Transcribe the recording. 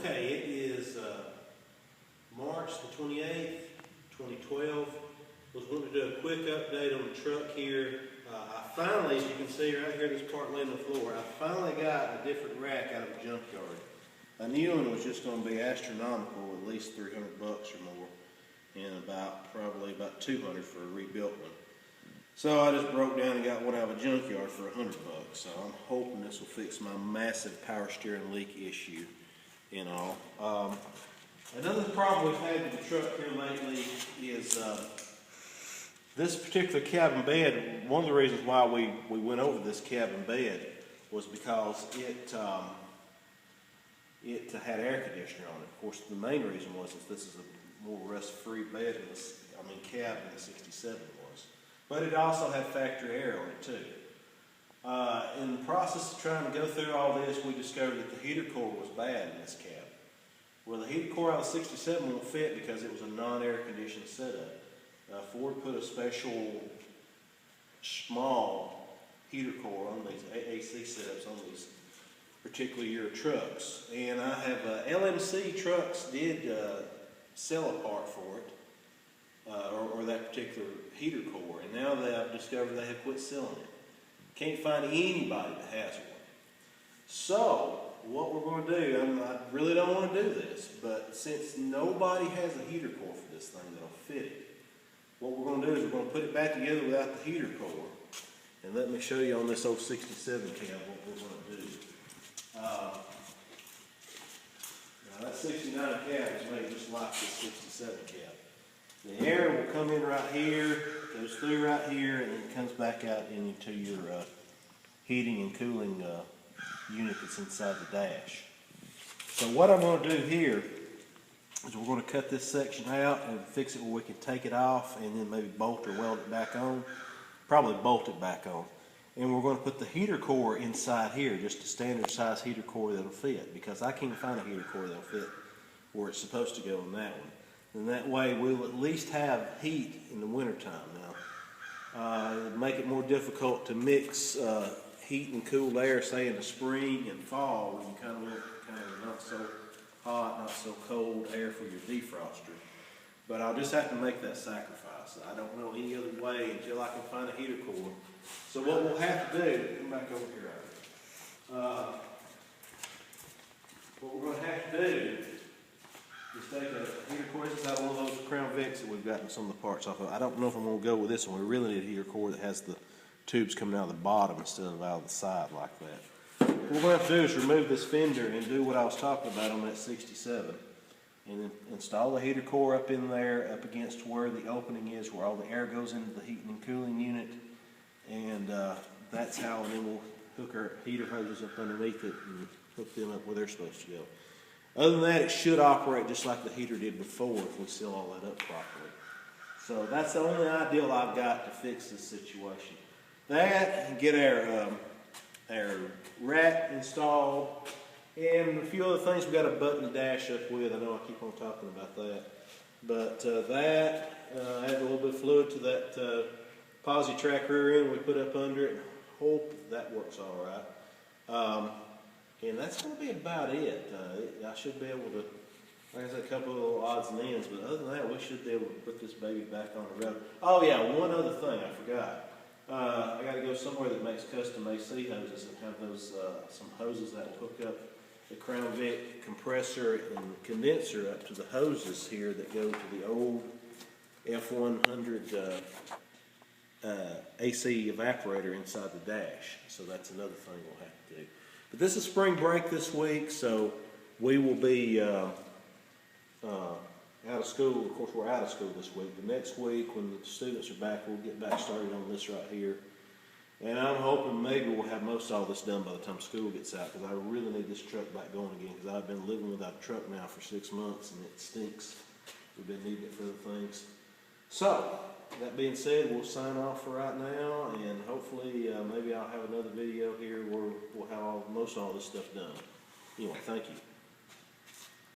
Okay, it is March the 28th, 2012. I was going to do a quick update on the truck here. I finally, as you can see right here, this part laying on the floor, I finally got a different rack out of a junkyard. A new one was just going to be astronomical, at least $300 or more, and probably about $200 for a rebuilt one. So I just broke down and got one out of a junkyard for $100. So I'm hoping this will fix my massive power steering leak issue and all. Another problem we've had with the truck here lately is this particular cabin bed. One of the reasons why we went over this cabin bed was because it had air conditioner on it. Of course, the main reason was that this is a more rust-free bed than cab than the 67 was. But it also had factory air on it too. In the process of trying to go through all this, we discovered that the heater core was bad in this cab. Well, the heater core out of the 67 won't fit because it was a non-air conditioned setup. Ford put a special small heater core on these AC setups on these particular year trucks. And I have LMC trucks did sell a part for it, or that particular heater core, and now they have discovered they have quit selling it. Can't find anybody that has one. So what we're going to do, I really don't want to do this, but since nobody has a heater core for this thing that'll fit it, what we're going to do is we're going to put it back together without the heater core. And let me show you on this old 67 cab what we're going to do. Now that 69 cab is made just like this 67 cab. The air will come in right here, goes through right here, and then it comes back out into your heating and cooling unit that's inside the dash. So what I'm going to do here is we're going to cut this section out and fix it where we can take it off and then maybe bolt or weld it back on. Probably bolt it back on. And we're going to put the heater core inside here, just a standard size heater core that'll fit, because I can't find a heater core that'll fit where it's supposed to go on that one. And that way we'll at least have heat in the wintertime now. It'll make it more difficult to mix heat and cool air, say in the spring and fall, when you kind of not so hot, not so cold air for your defroster. But I'll just have to make that sacrifice. I don't know any other way until I can find a heater core. So what we'll have to do, come back over here, what we're going to have to do is take a heater core. This is out one of those Crown Vics that we've gotten some of the parts off of. I don't know if I'm going to go with this one. We really need a heater core that has the tubes coming out of the bottom instead of out of the side like that. What we're going to have to do is remove this fender and do what I was talking about on that 67. And then install the heater core up in there, up against where the opening is, where all the air goes into the heating and cooling unit. And that's how, and then we'll hook our heater hoses up underneath it and hook them up where they're supposed to go. Other than that, it should operate just like the heater did before if we seal all that up properly. So that's the only ideal I've got to fix this situation. That, and get our rack installed, and a few other things we've got to button the dash up with. I know I keep on talking about that. But add a little bit of fluid to that posi track rear end we put up under it. Hope that works all right. And that's going to be about it. I should be able to, like I said, a couple of little odds and ends, but other than that, we should be able to put this baby back on the road. Oh yeah, one other thing I forgot. I got to go somewhere that makes custom AC hoses and have those some hoses that will hook up the Crown Vic compressor and condenser up to the hoses here that go to the old F-100 AC evaporator inside the dash. So that's another thing we'll have to do. But this is spring break this week, so we will be out of school. Of course, we're out of school this week. The next week, when the students are back, we'll get back started on this right here. And I'm hoping maybe we'll have most of all this done by the time school gets out, because I really need this truck back going again, because I've been living without a truck now for 6 months, and it stinks. We've been needing it for other things. So, that being said, we'll sign off for right now, and hopefully maybe I'll have another video here where we'll have most of all this stuff done. Anyway, thank you.